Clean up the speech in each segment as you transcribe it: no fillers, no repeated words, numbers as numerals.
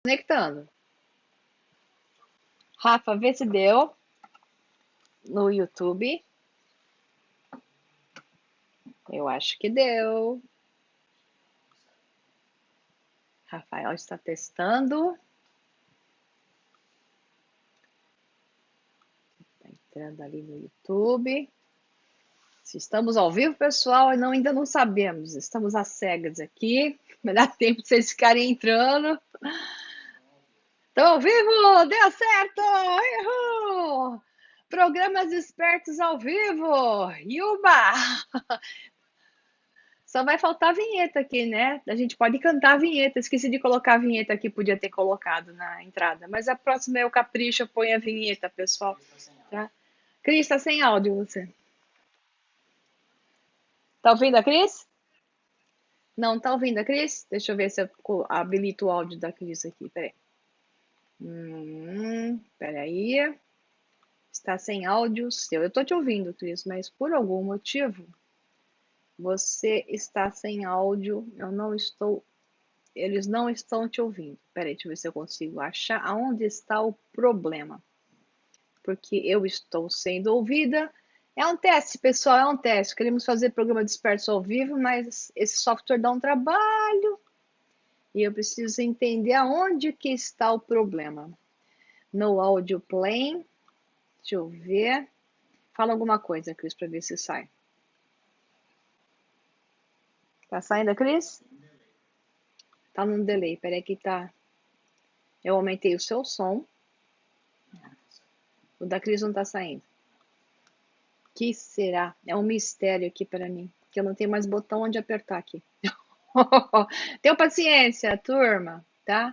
Conectando. Rafa, vê se deu no YouTube. Eu acho que deu. Rafael está testando. Está entrando ali no YouTube. Se estamos ao vivo, pessoal, ainda não sabemos. Estamos às cegas aqui. Vai dar tempo de vocês ficarem entrando. Estão ao vivo! Deu certo! Errou! Programas Espertos ao vivo! Yuba! Só vai faltar a vinheta aqui, né? A gente pode cantar a vinheta. Esqueci de colocar a vinheta aqui, podia ter colocado na entrada. Mas a próxima é o capricho, põe a vinheta, pessoal. Tá? Cris, tá sem áudio você. Tá ouvindo a Cris? Não, tá ouvindo a Cris? Deixa eu ver se eu habilito o áudio da Cris aqui. Peraí. Peraí. Está sem áudio seu. Eu tô te ouvindo, Cris, mas por algum motivo você está sem áudio. Eles não estão te ouvindo. Peraí, deixa eu ver se eu consigo achar aonde está o problema. Porque eu estou sendo ouvida. É um teste, pessoal, é um teste. Queremos fazer programa Despertos ao vivo, mas esse software dá um trabalho. E eu preciso entender aonde que está o problema. No audio playing. Deixa eu ver. Fala alguma coisa, Cris, para ver se sai. Tá saindo, Cris? Tá num delay. Peraí que tá. Eu aumentei o seu som. O da Cris não tá saindo. Que será? É um mistério aqui para mim. Que eu não tenho mais botão onde apertar aqui. Tenham paciência, turma, tá?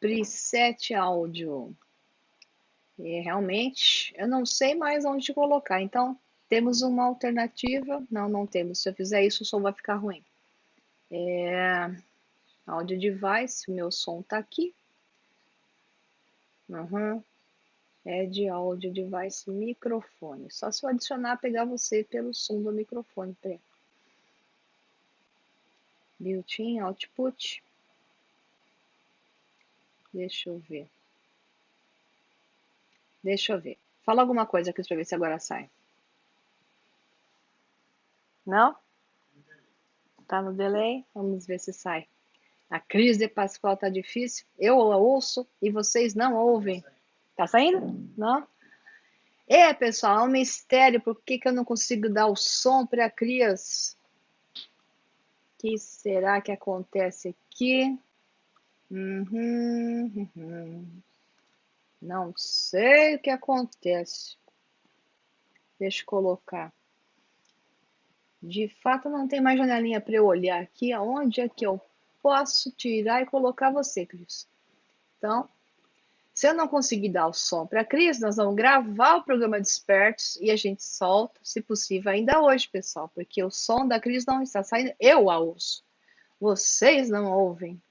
Preset áudio. E realmente, eu não sei mais onde colocar. Então, temos uma alternativa. Não, não temos. Se eu fizer isso, o som vai ficar ruim. Audio device, o meu som tá aqui. Add audio device microfone. Só se eu adicionar, pegar você pelo som do microfone. Peraí. Built-in output. Deixa eu ver. Fala alguma coisa aqui pra ver se agora sai. Não? Tá no delay? Vamos ver se sai. A crise de Pascoal tá difícil. Eu a ouço e vocês não ouvem. Tá saindo? Não? Pessoal, é um mistério. Por que eu não consigo dar o som para a Cris? O que será que acontece aqui? Não sei o que acontece. Deixa eu colocar. De fato, não tem mais janelinha para eu olhar aqui. Aonde é que eu posso tirar e colocar você, Cris? Então, se eu não conseguir dar o som para a Cris, nós vamos gravar o programa Despertos e a gente solta, se possível, ainda hoje, pessoal, porque o som da Cris não está saindo. Eu a ouço. Vocês não ouvem.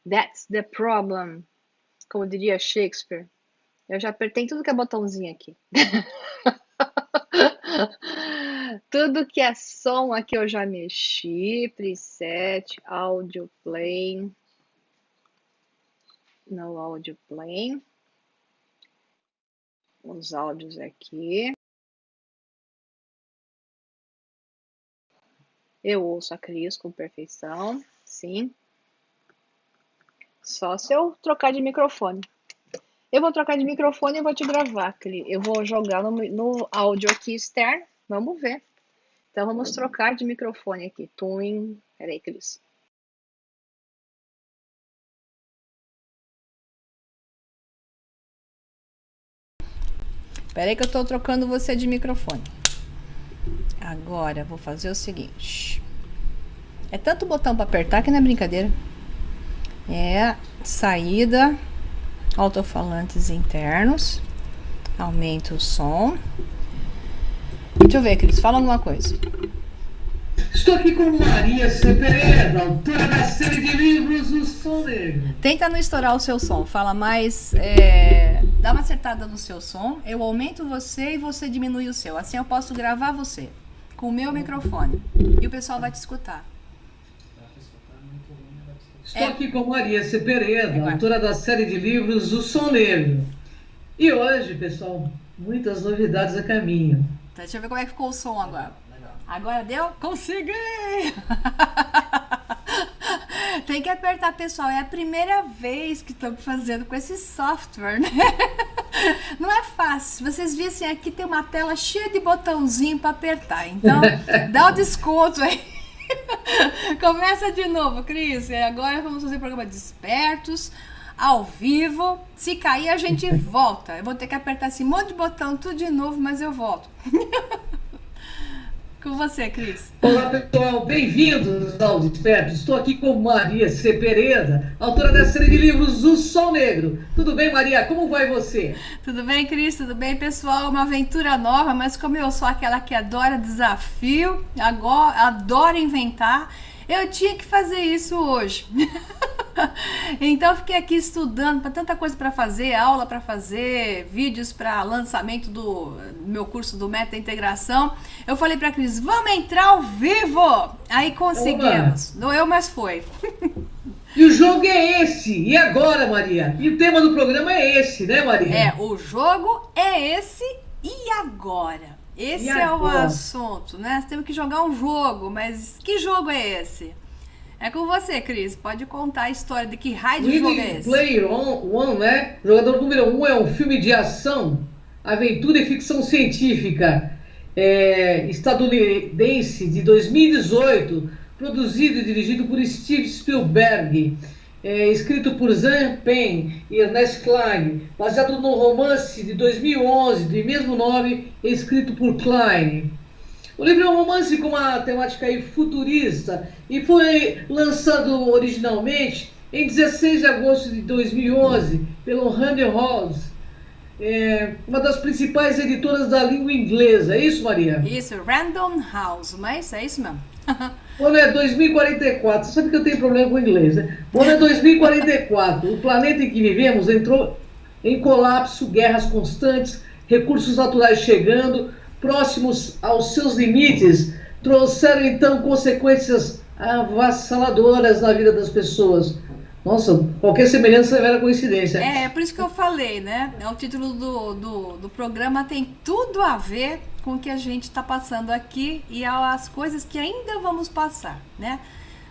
That's the problem. Como diria Shakespeare. Eu já apertei tudo que é botãozinho aqui. Tudo que é som aqui eu já mexi. Preset, audio play. No audio play. Os áudios aqui. Eu ouço a Cris com perfeição. Sim. Só se eu trocar de microfone. Eu vou trocar de microfone e vou te gravar, Cris. Eu vou jogar no áudio aqui externo. Vamos ver. Então, vamos trocar de microfone aqui. Twin. Peraí, Cris. Peraí que eu tô trocando você de microfone. Agora, vou fazer o seguinte. É tanto botão para apertar que não é brincadeira. Saída. Alto-falantes internos. Aumenta o som. Deixa eu ver, Cris. Fala alguma coisa. Estou aqui com Maria C. Pereira, autora da série de livros O Som Negro. Tenta não estourar o seu som. Fala mais... Dá uma acertada no seu som. Eu aumento você e você diminui o seu. Assim eu posso gravar você com o meu microfone. E o pessoal vai te escutar. Estou aqui com Maria Cepeda, autora da série de livros O Som Negro. E hoje, pessoal, muitas novidades a caminho. Tá, deixa eu ver como é que ficou o som agora. Agora deu? Consegui! Tem que apertar, pessoal. É a primeira vez que estamos fazendo com esse software, né? Não é fácil. Se vocês vissem aqui, tem uma tela cheia de botãozinho para apertar. Então, dá o desconto aí. Começa de novo, Cris. Agora vamos fazer o programa Despertos, ao vivo. Se cair, a gente volta. Eu vou ter que apertar esse monte de botão tudo de novo, mas eu volto. Com você, Cris. Olá, pessoal. Bem-vindos ao Despertos. Estou aqui com Maria Cepeda, autora da série de livros O Som Negro. Tudo bem, Maria? Como vai você? Tudo bem, Cris? Tudo bem, pessoal? Uma aventura nova, mas como eu sou aquela que adora desafio, agora adoro inventar, eu tinha que fazer isso hoje. Então eu fiquei aqui estudando para tanta coisa para fazer, aula para fazer, vídeos para lançamento do meu curso do Meta Integração. Eu falei para a Cris, vamos entrar ao vivo! Aí conseguimos. Doeu, mas foi. E o jogo é esse. E agora, Maria? E o tema do programa é esse, né, Maria? É, o jogo é esse e agora? Esse é o assunto, né? Temos que jogar um jogo, mas que jogo é esse? É com você, Cris. Pode contar a história de que raio de jogo é esse? Player One, né? Jogador número 1 é um filme de ação, aventura e ficção científica estadunidense de 2018, produzido e dirigido por Steve Spielberg, escrito por Sean Penn e Ernest Cline, baseado no romance de 2011 de mesmo nome, escrito por Cline. O livro é um romance com uma temática futurista e foi lançado originalmente em 16 de agosto de 2011 pelo Random House, uma das principais editoras da língua inglesa. É isso, Maria? Isso, Random House, mas é isso mesmo. O ano é 2044. Você sabe que eu tenho problema com o inglês, né? O ano é 2044. O planeta em que vivemos entrou em colapso, guerras constantes, recursos naturais chegando próximos aos seus limites, trouxeram então consequências avassaladoras na vida das pessoas. Nossa, qualquer semelhança é mera coincidência. É por isso que eu falei, né? O título do programa tem tudo a ver com o que a gente está passando aqui e as coisas que ainda vamos passar, né?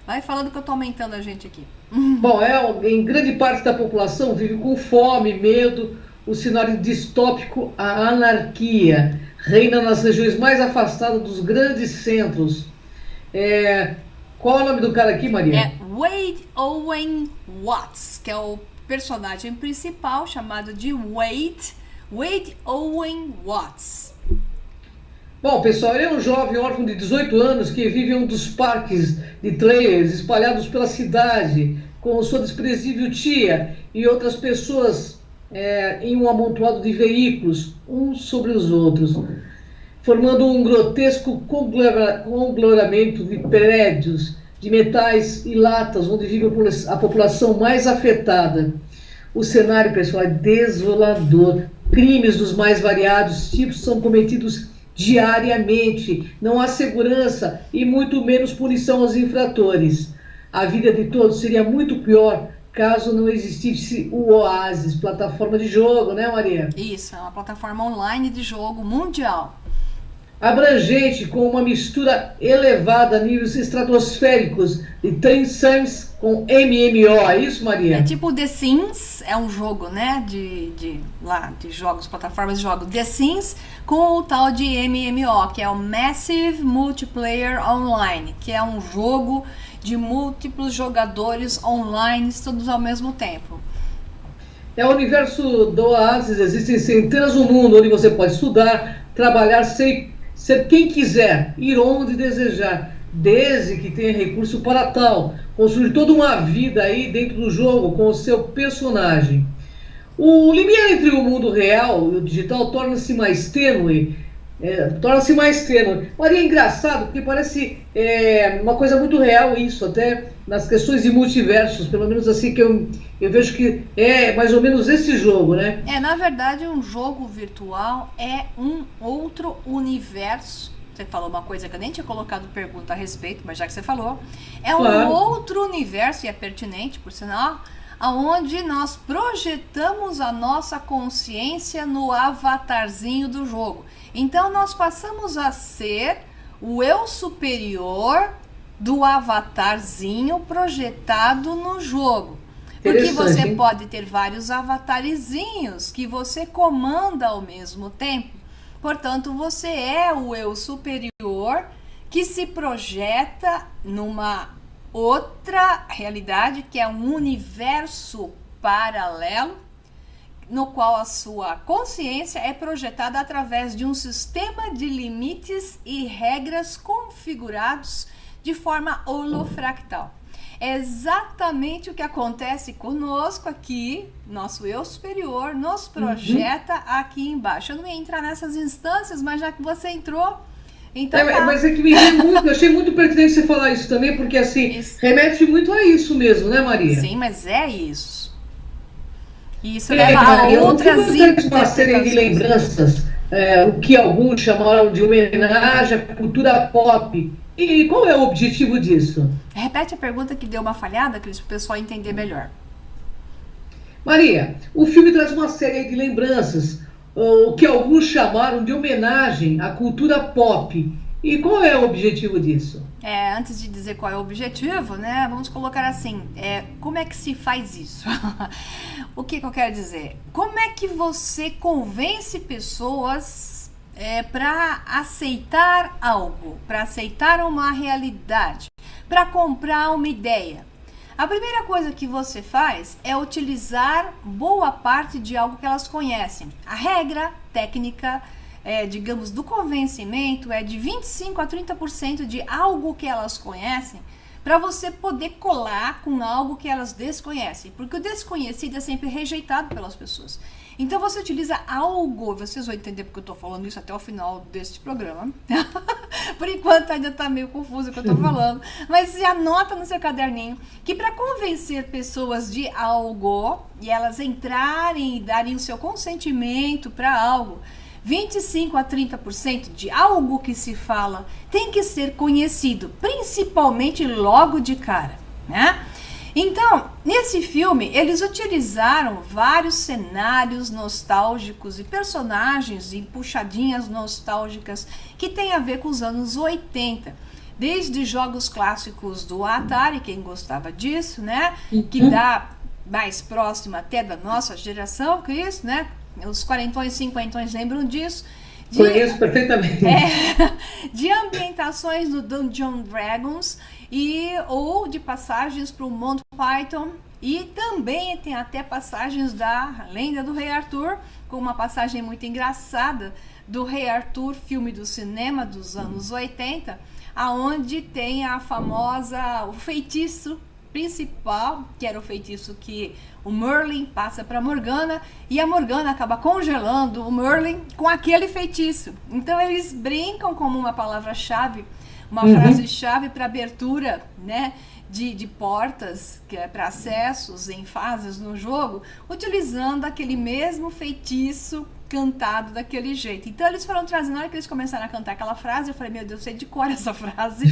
Vai falando que eu estou aumentando a gente aqui. Bom, em grande parte da população vive com fome, medo, o cenário distópico, a anarquia reina nas regiões mais afastadas dos grandes centros. Qual é o nome do cara aqui, Maria? É Wade Owen Watts, que é o personagem principal, chamado de Wade Owen Watts. Bom, pessoal, ele é um jovem órfão de 18 anos que vive em um dos parques de trailers espalhados pela cidade, com sua desprezível tia e outras pessoas em um amontoado de veículos, uns sobre os outros, formando um grotesco conglomeramento de prédios, de metais e latas, onde vive a população mais afetada. O cenário, pessoal, é desolador. Crimes dos mais variados tipos são cometidos diariamente. Não há segurança e muito menos punição aos infratores. A vida de todos seria muito pior caso não existisse o Oasis, plataforma de jogo, né, Maria? Isso, é uma plataforma online de jogo mundial. Abrangente, com uma mistura elevada a níveis estratosféricos de Ten Sims com MMO, é isso, Maria? É tipo The Sims, é um jogo, né, de jogos, plataformas de jogo The Sims, com o tal de MMO, que é o Massive Multiplayer Online, que é um jogo de múltiplos jogadores online, todos ao mesmo tempo. É o universo do Oasis, existem centenas no mundo onde você pode estudar, trabalhar, ser quem quiser, ir onde desejar, desde que tenha recurso para tal, construir toda uma vida aí dentro do jogo com o seu personagem. O limiar entre o mundo real e o digital torna-se mais tênue. Maria, é engraçado porque parece uma coisa muito real isso, até nas questões de multiversos, pelo menos assim que eu vejo que é mais ou menos esse jogo, né? Na verdade, um jogo virtual é um outro universo você falou uma coisa que eu nem tinha colocado pergunta a respeito, mas já que você falou, é um Claro. outro universo, e é pertinente, por sinal, aonde nós projetamos a nossa consciência no avatarzinho do jogo. Então nós passamos a ser o eu superior do avatarzinho projetado no jogo. Porque você Interessante, hein? pode ter vários avatarzinhos que você comanda ao mesmo tempo. Portanto, você é o eu superior que se projeta numa outra realidade, que é um universo paralelo, no qual a sua consciência é projetada através de um sistema de limites e regras configurados de forma holofractal. É exatamente o que acontece conosco aqui, nosso eu superior nos projeta aqui embaixo. Eu não ia entrar nessas instâncias, mas já que você entrou, então tá. Mas é que me veio muito, eu achei muito pertinente você falar isso também, porque assim, Isso. remete muito a isso mesmo, né, Maria? Sim, mas é isso. E isso É, leva a Maria, outras o que você uma série de interpretações. lembranças, o que alguns chamaram de homenagem à cultura pop. E qual é o objetivo disso? Repete a pergunta que deu uma falhada, Cris, para o pessoal entender melhor. Maria, o filme traz uma série de lembranças, o que alguns chamaram de homenagem à cultura pop. E qual é o objetivo disso? Antes de dizer qual é o objetivo, né, vamos colocar assim, como é que se faz isso? O que eu quero dizer? Como é que você convence pessoas para aceitar algo, para aceitar uma realidade, para comprar uma ideia? A primeira coisa que você faz é utilizar boa parte de algo que elas conhecem. A regra técnica, digamos, do convencimento é de 25% a 30% de algo que elas conhecem, para você poder colar com algo que elas desconhecem, porque o desconhecido é sempre rejeitado pelas pessoas. Então você utiliza algo, vocês vão entender porque eu estou falando isso até o final deste programa. Por enquanto ainda está meio confuso o que eu estou falando, mas você anota no seu caderninho que para convencer pessoas de algo e elas entrarem e darem o seu consentimento para algo, 25% a 30% de algo que se fala tem que ser conhecido, principalmente logo de cara, né? Então, nesse filme, eles utilizaram vários cenários nostálgicos e personagens e puxadinhas nostálgicas que tem a ver com os anos 80. Desde jogos clássicos do Atari, quem gostava disso, né? Que dá mais próximo até da nossa geração, Cris, né? Os quarentões, cinquentões lembram disso. Conheço perfeitamente. De ambientações no Dungeons Dragons ou de passagens para o Monty Python, e também tem até passagens da Lenda do Rei Arthur, com uma passagem muito engraçada do Rei Arthur, filme do cinema dos anos 80, aonde tem a famosa, o feitiço principal, que era o feitiço que o Merlin passa para Morgana, e a Morgana acaba congelando o Merlin com aquele feitiço. Então eles brincam como uma palavra-chave, uma frase-chave para abertura, né, de portas, que é para acessos em fases no jogo, utilizando aquele mesmo feitiço cantado daquele jeito. Então eles foram trazendo, na hora que eles começaram a cantar aquela frase, eu falei, meu Deus, eu sei de cor essa frase,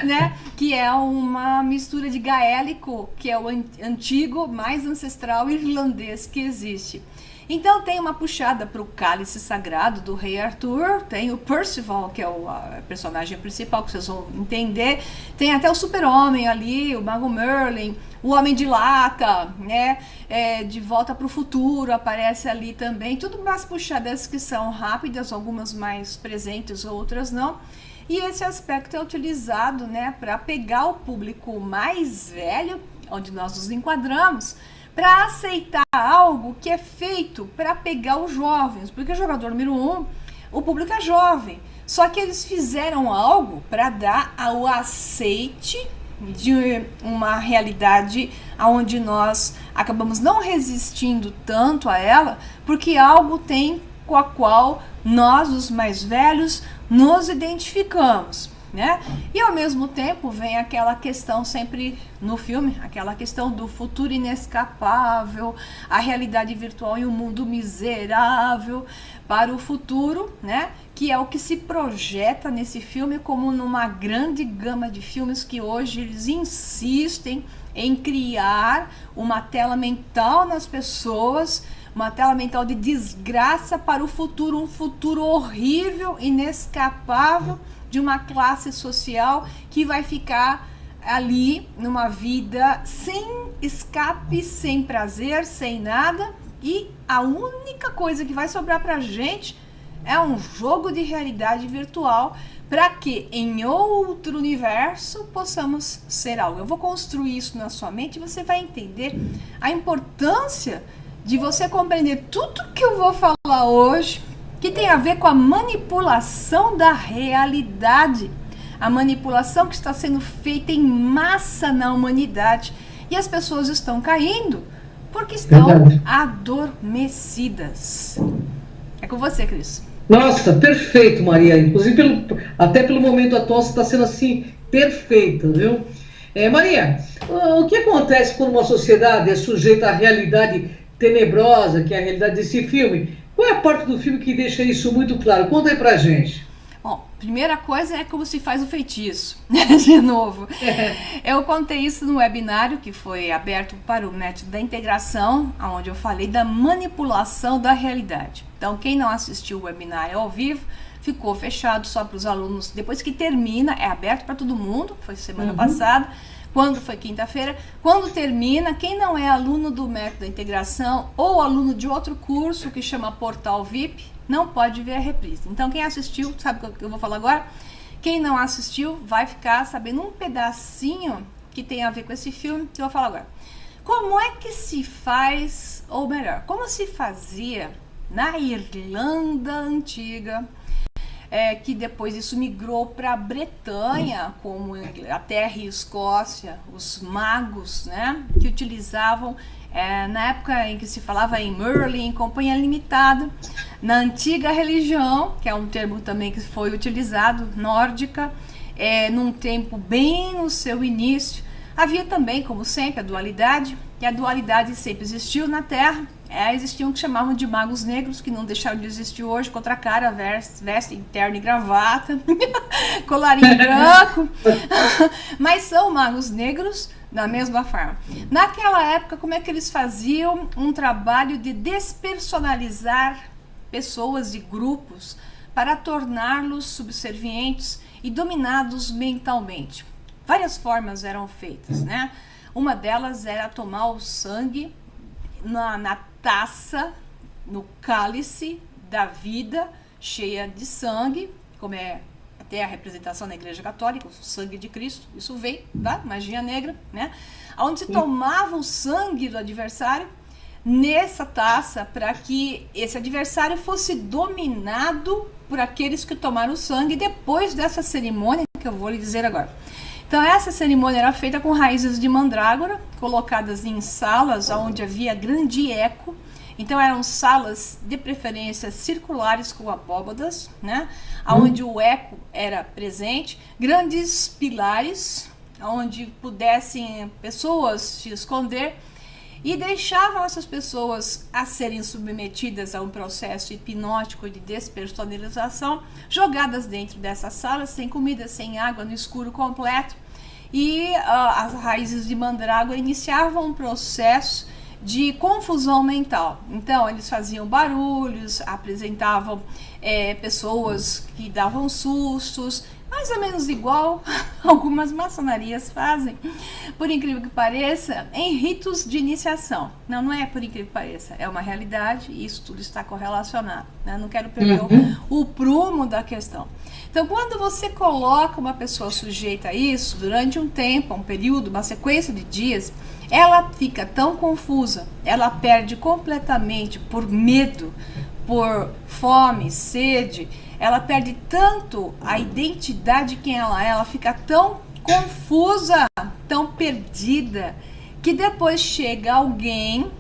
né? Que é uma mistura de gaélico, que é o antigo, mais ancestral irlandês que existe. Então tem uma puxada para o cálice sagrado do Rei Arthur, tem o Percival, que é o personagem principal, que vocês vão entender, tem até o super-homem ali, o Mago Merlin, o Homem de Lata, né? De Volta para o Futuro aparece ali também, tudo umas puxadas que são rápidas, algumas mais presentes, outras não. E esse aspecto é utilizado, né, para pegar o público mais velho, onde nós nos enquadramos, para aceitar algo que é feito para pegar os jovens, porque o jogador número 1, o público é jovem, só que eles fizeram algo para dar ao aceite de uma realidade onde nós acabamos não resistindo tanto a ela, porque algo tem com a qual nós, os mais velhos, nos identificamos. né? E ao mesmo tempo vem aquela questão sempre no filme, aquela questão do futuro inescapável, a realidade virtual e um mundo miserável para o futuro, né? Que é o que se projeta nesse filme, como numa grande gama de filmes que hoje eles insistem em criar uma tela mental nas pessoas, uma tela mental de desgraça para o futuro, um futuro horrível, inescapável, de uma classe social que vai ficar ali numa vida sem escape, sem prazer, sem nada, e a única coisa que vai sobrar pra gente é um jogo de realidade virtual para que em outro universo possamos ser algo. Eu vou construir isso na sua mente e você vai entender a importância de você compreender tudo que eu vou falar hoje, que tem a ver com a manipulação da realidade, a manipulação que está sendo feita em massa na humanidade, e as pessoas estão caindo porque estão adormecidas. É com você, Cris. Nossa, perfeito, Maria. Inclusive, até pelo momento atual, você está sendo assim, perfeita, viu? Maria, o que acontece quando uma sociedade é sujeita à realidade tenebrosa, que é a realidade desse filme? Qual é a parte do filme que deixa isso muito claro? Conta aí pra gente. Bom, primeira coisa é como se faz o feitiço, de novo. Eu contei isso no webinário que foi aberto para o método da integração, onde eu falei da manipulação da realidade. Então, quem não assistiu o webinário ao vivo, ficou fechado só para os alunos. Depois que termina, é aberto para todo mundo, foi semana passada. Quando foi quinta-feira, quando termina, quem não é aluno do método da integração ou aluno de outro curso que chama Portal VIP, não pode ver a reprise. Então quem assistiu, sabe o que eu vou falar agora? Quem não assistiu vai ficar sabendo um pedacinho que tem a ver com esse filme que eu vou falar agora. Como é que se faz, ou melhor, como se fazia na Irlanda Antiga, que depois isso migrou para a Bretanha, como Inglaterra e Escócia, os magos, né, que utilizavam, na época em que se falava em Merlin, em companhia limitada, na antiga religião, que é um termo também que foi utilizado, nórdica, num tempo bem no seu início, havia também, como sempre, a dualidade, e a dualidade sempre existiu na Terra. Existiam o que chamavam de magos negros, que não deixaram de existir hoje, contra a cara, vestem terno e gravata, colarinho branco, mas são magos negros da mesma forma. Naquela época, como é que eles faziam um trabalho de despersonalizar pessoas e grupos para torná-los subservientes e dominados mentalmente? Várias formas eram feitas, né? Uma delas era tomar o sangue na taça, no cálice da vida, cheia de sangue, como é até a representação na Igreja Católica, o sangue de Cristo, isso vem da magia negra, né? Onde se tomava o sangue do adversário nessa taça para que esse adversário fosse dominado por aqueles que tomaram o sangue depois dessa cerimônia que eu vou lhe dizer agora. Então essa cerimônia era feita com raízes de mandrágora, colocadas em salas onde havia grande eco. Então eram salas de preferência circulares com abóbadas, né? Onde o eco era presente, grandes pilares onde pudessem pessoas se esconder, e deixavam essas pessoas a serem submetidas a um processo hipnótico de despersonalização, jogadas dentro dessa sala, sem comida, sem água, no escuro completo, e as raízes de mandrágora iniciavam um processo de confusão mental. Então eles faziam barulhos, apresentavam pessoas que davam sustos, mais ou menos igual algumas maçonarias fazem, por incrível que pareça, em ritos de iniciação. Não é por incrível que pareça, é uma realidade e isso tudo está correlacionado, né? Não quero perder o prumo da questão. Então, quando você coloca uma pessoa sujeita a isso, durante um tempo, um período, uma sequência de dias, ela fica tão confusa, ela perde completamente por medo, por fome, sede, ela perde tanto a identidade de quem ela fica tão confusa, tão perdida, que depois chega alguém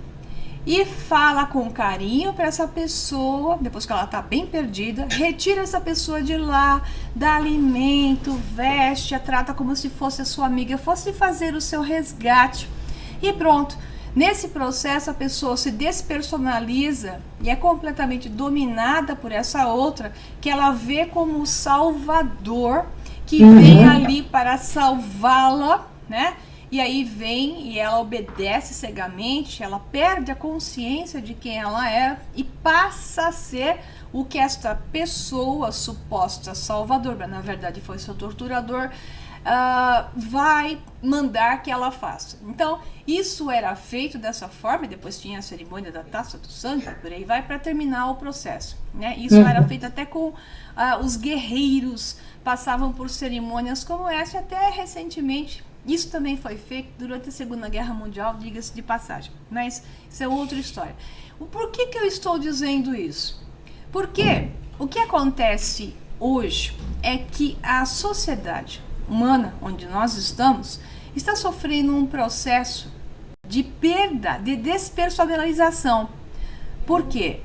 e fala com carinho para essa pessoa, depois que ela está bem perdida, retira essa pessoa de lá, dá alimento, veste, a trata como se fosse a sua amiga, fosse fazer o seu resgate e pronto. Nesse processo a pessoa se despersonaliza e é completamente dominada por essa outra que ela vê como o salvador, que vem ali para salvá-la, né? E aí vem e ela obedece cegamente, ela perde a consciência de quem ela é e passa a ser o que esta pessoa, suposta salvador, mas na verdade foi seu torturador, vai mandar que ela faça. Então, isso era feito dessa forma, e depois tinha a cerimônia da taça do sangue, por aí vai, para terminar o processo, né? Isso era feito até com os guerreiros, passavam por cerimônias como essa, até recentemente. Isso também foi feito durante a Segunda Guerra Mundial, diga-se de passagem, mas isso é outra história. Por que eu estou dizendo isso? Porque o que acontece hoje é que a sociedade humana, onde nós estamos, está sofrendo um processo de perda, de despersonalização. Por quê?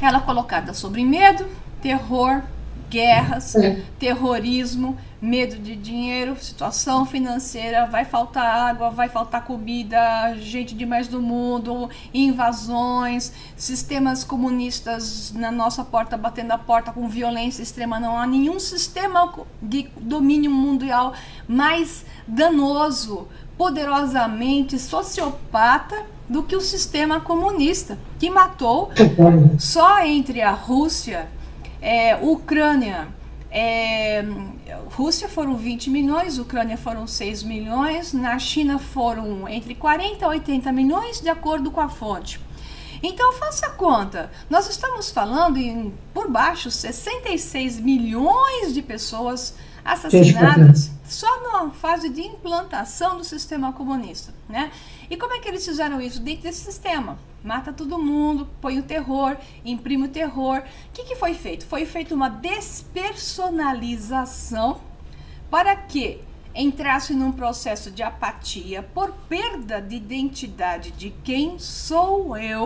Ela é colocada sobre medo, terror, guerras, terrorismo, medo de dinheiro, situação financeira, vai faltar água, vai faltar comida, gente demais do mundo, invasões, sistemas comunistas na nossa porta, batendo a porta com violência extrema. Não há nenhum sistema de domínio mundial mais danoso, poderosamente sociopata do que o sistema comunista, que matou só entre a Rússia, Ucrânia, Rússia foram 20 milhões, Ucrânia foram 6 milhões, na China foram entre 40 a 80 milhões, de acordo com a fonte. Então faça a conta, nós estamos falando em, por baixo, 66 milhões de pessoas assassinadas só na fase de implantação do sistema comunista, né? E como é que eles fizeram isso? Dentro desse sistema, mata todo mundo, põe o terror, imprime o terror. O que foi feito? Foi feita uma despersonalização para que entrasse num processo de apatia por perda de identidade de quem sou eu,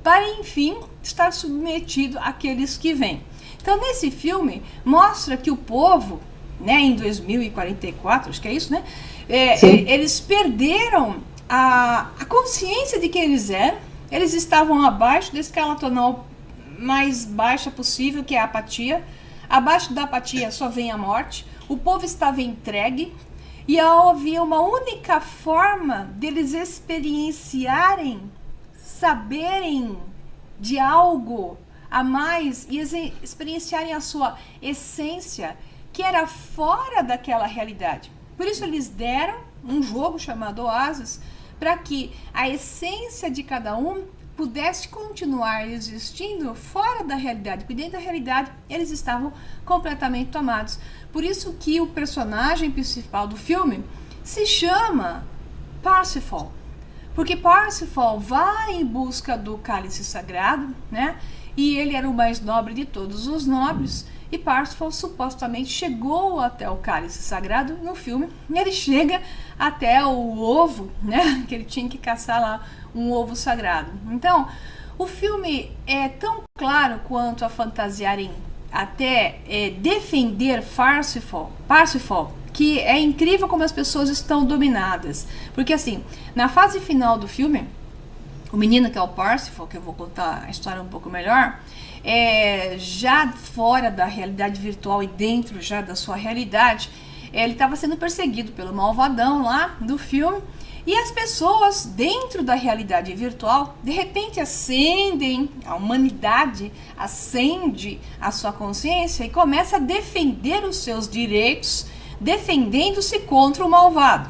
para enfim estar submetido àqueles que vêm. Então nesse filme mostra que o povo, né, em 2044, acho que é isso, né? Eles perderam a consciência de quem eles eram. Eles estavam abaixo da escala tonal mais baixa possível, que é a apatia. Abaixo da apatia só vem a morte. O povo estava entregue e havia uma única forma deles experienciarem, saberem de algo a mais e experienciarem a sua essência, que era fora daquela realidade. Por isso eles deram um jogo chamado Oasis, para que a essência de cada um pudesse continuar existindo fora da realidade, porque dentro da realidade eles estavam completamente tomados. Por isso que o personagem principal do filme se chama Parsifal, porque Parsifal vai em busca do cálice sagrado, né? E ele era o mais nobre de todos os nobres, e Parsifal supostamente chegou até o cálice sagrado no filme, e ele chega até o ovo, né? Que ele tinha que caçar lá um ovo sagrado. Então, o filme é tão claro quanto a fantasiarem até defender Parsifal, que é incrível como as pessoas estão dominadas. Porque assim, na fase final do filme, o menino que é o Parsifal, que eu vou contar a história um pouco melhor, já fora da realidade virtual e dentro já da sua realidade, ele estava sendo perseguido pelo malvadão lá do filme, e as pessoas dentro da realidade virtual de repente ascendem, a humanidade acende a sua consciência e começa a defender os seus direitos, defendendo-se contra o malvado.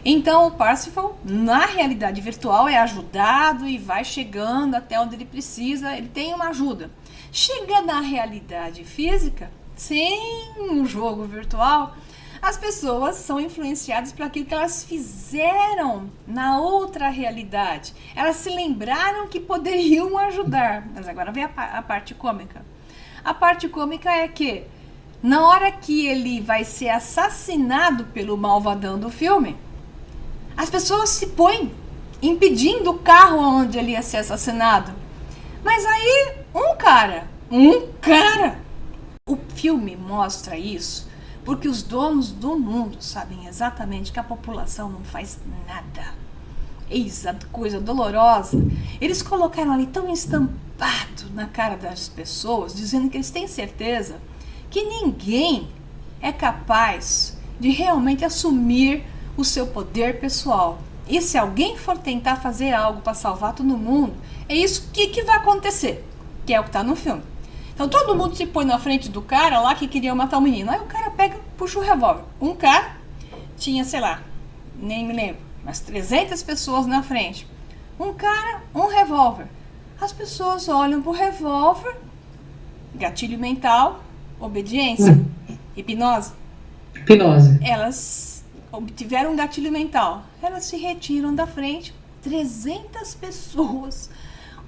Então o Parsifal, na realidade virtual, é ajudado e vai chegando até onde ele precisa, ele tem uma ajuda. Chega na realidade física, sem um jogo virtual, as pessoas são influenciadas por aquilo que elas fizeram na outra realidade. Elas se lembraram que poderiam ajudar. Mas agora vem a parte cômica. A parte cômica é que, na hora que ele vai ser assassinado pelo malvadão do filme, as pessoas se põem impedindo o carro onde ele ia ser assassinado. Mas aí, um cara, o filme mostra isso porque os donos do mundo sabem exatamente que a população não faz nada. Eis a coisa dolorosa. Eles colocaram ali tão estampado na cara das pessoas, dizendo que eles têm certeza que ninguém é capaz de realmente assumir o seu poder pessoal. E se alguém for tentar fazer algo para salvar todo mundo, é isso que vai acontecer, que é o que está no filme. Então todo mundo se põe na frente do cara lá que queria matar o menino. Aí o cara pega, puxa o revólver. Um cara tinha, sei lá, nem me lembro, mas 300 pessoas na frente. Um cara, um revólver. As pessoas olham pro revólver, gatilho mental, obediência, hipnose. Elas obtiveram um gatilho mental. Elas se retiram da frente. 300 pessoas.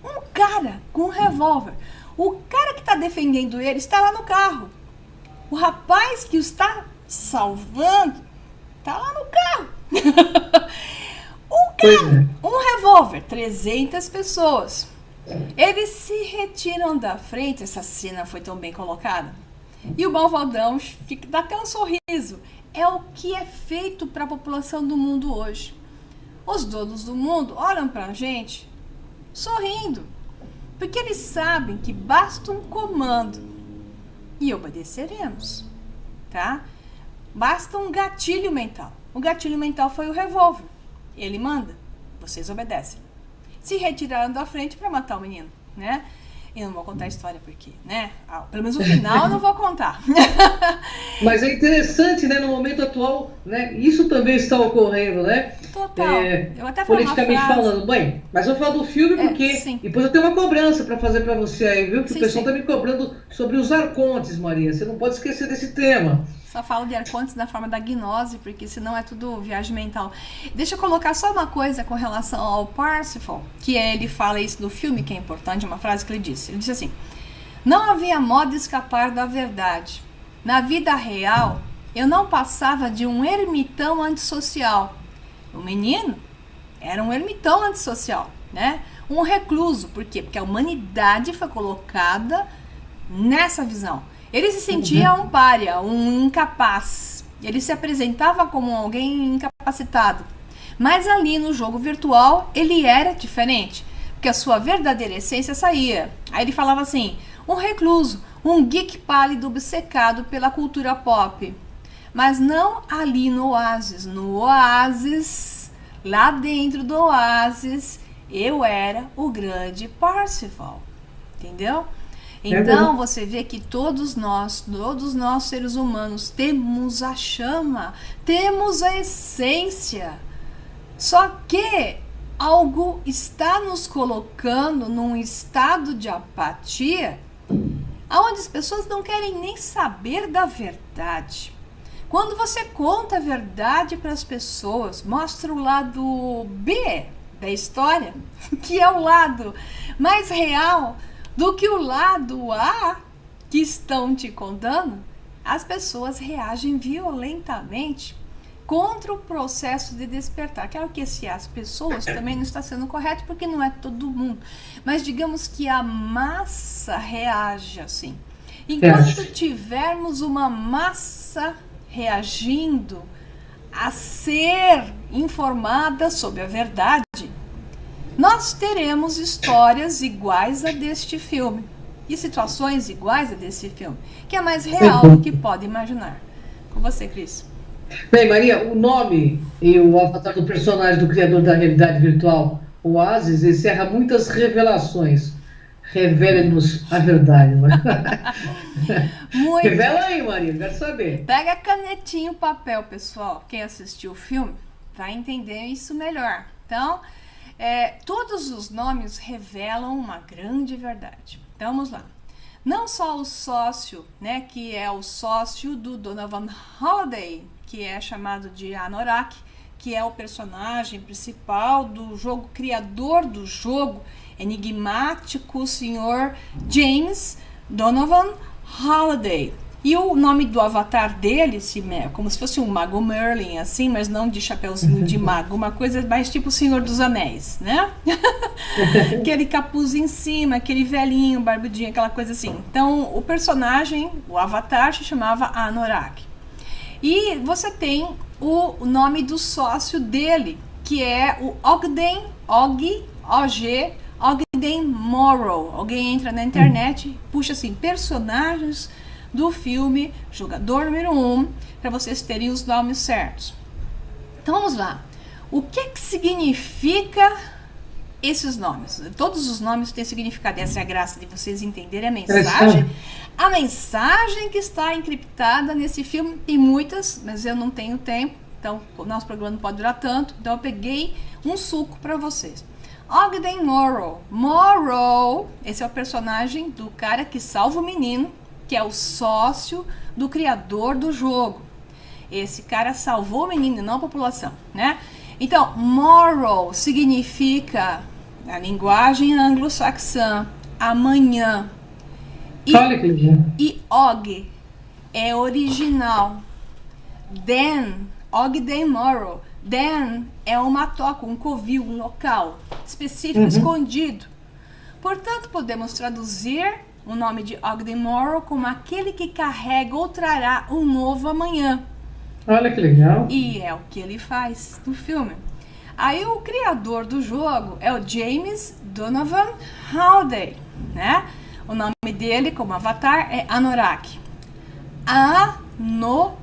Um cara com um revólver. O cara que está defendendo ele está lá no carro. O rapaz que o está salvando está lá no carro. Um cara, um revólver, 300 pessoas. Eles se retiram da frente. Essa cena foi tão bem colocada. E o malvadão dá até um sorriso. É o que é feito para a população do mundo hoje. Os donos do mundo olham para a gente sorrindo, porque eles sabem que basta um comando e obedeceremos, tá? Basta um gatilho mental. O gatilho mental foi o revólver. Ele manda, vocês obedecem. Se retiraram da frente para matar o menino, né? E não vou contar a história porque, né? Pelo menos o final eu não vou contar. Mas é interessante, né? No momento atual, né? Isso também está ocorrendo, né? Total. Eu até falo politicamente falando. Bem, mas eu vou falar do filme porque depois eu tenho uma cobrança para fazer para você aí, viu? Que o pessoal está me cobrando sobre os arcontes, Maria. Você não pode esquecer desse tema. Só falo de arcontes na forma da gnose, porque senão é tudo viagem mental. Deixa eu colocar só uma coisa com relação ao Parsifal, que ele fala isso no filme, que é importante, uma frase que ele disse. Ele disse assim: não havia modo de escapar da verdade. Na vida real, eu não passava de um ermitão antissocial. O menino era um ermitão antissocial, né? Um recluso. Por quê? Porque a humanidade foi colocada nessa visão. Ele se sentia um pária, um incapaz. Ele se apresentava como alguém incapacitado. Mas ali no jogo virtual, ele era diferente, porque a sua verdadeira essência saía. Aí ele falava assim: um recluso, um geek pálido obcecado pela cultura pop. Mas não ali no Oasis. No Oasis, lá dentro do Oasis, eu era o grande Parsifal. Entendeu? Então, você vê que todos nós seres humanos, temos a chama, temos a essência. Só que algo está nos colocando num estado de apatia, onde as pessoas não querem nem saber da verdade. Quando você conta a verdade para as pessoas, mostra o lado B da história, que é o lado mais real do que o lado A que estão te contando, as pessoas reagem violentamente contra o processo de despertar. Claro que esse as pessoas também não está sendo correto, porque não é todo mundo. Mas digamos que a massa reage assim. Enquanto tivermos uma massa reagindo a ser informada sobre a verdade, nós teremos histórias iguais a deste filme e situações iguais a desse filme, que é mais real do que pode imaginar. Com você, Cris. Bem, Maria, o nome e o avatar do personagem do criador da realidade virtual, Oasis, encerra muitas revelações. Revele-nos a verdade. Muito. Revela aí, Maria, quero saber. Pega a canetinha e o papel, pessoal. Quem assistiu o filme vai entender isso melhor. Então, todos os nomes revelam uma grande verdade. Então, vamos lá. Não só o sócio, né, que é o sócio do Donovan Halliday, que é chamado de Anorak, que é o personagem principal do jogo, criador do jogo enigmático, o senhor James Donovan Halliday. E o nome do avatar dele, como se fosse um mago Merlin, assim, mas não de chapéuzinho de mago, uma coisa mais tipo o Senhor dos Anéis, né? Aquele capuz em cima, aquele velhinho, barbudinho, aquela coisa assim. Então, o personagem, o avatar, se chamava Anorak. E você tem o nome do sócio dele, que é o Ogden Morrow. Alguém entra na internet, puxa assim, personagens do filme Jogador Número 1, para vocês terem os nomes certos. Então vamos lá. O que significa esses nomes? Todos os nomes têm significado. Essa é a graça de vocês entenderem a mensagem. A mensagem que está encriptada nesse filme. Tem muitas, mas eu não tenho tempo. Então o nosso programa não pode durar tanto. Então eu peguei um suco para vocês. Ogden Morrow. Morrow, esse é o personagem do cara que salva o menino, que é o sócio do criador do jogo. Esse cara salvou o menino, não a população, né? Então, Morrow significa, na linguagem anglo-saxã, amanhã. E Og é original. Ogden Morrow. Den é uma toca, um covil, um local específico, escondido. Portanto, podemos traduzir o nome de Ogden Morrow como aquele que carrega ou trará um novo amanhã. Olha que legal. E é o que ele faz no filme. Aí o criador do jogo é o James Donovan Howday, né? O nome dele como avatar é Anorak. Anorak.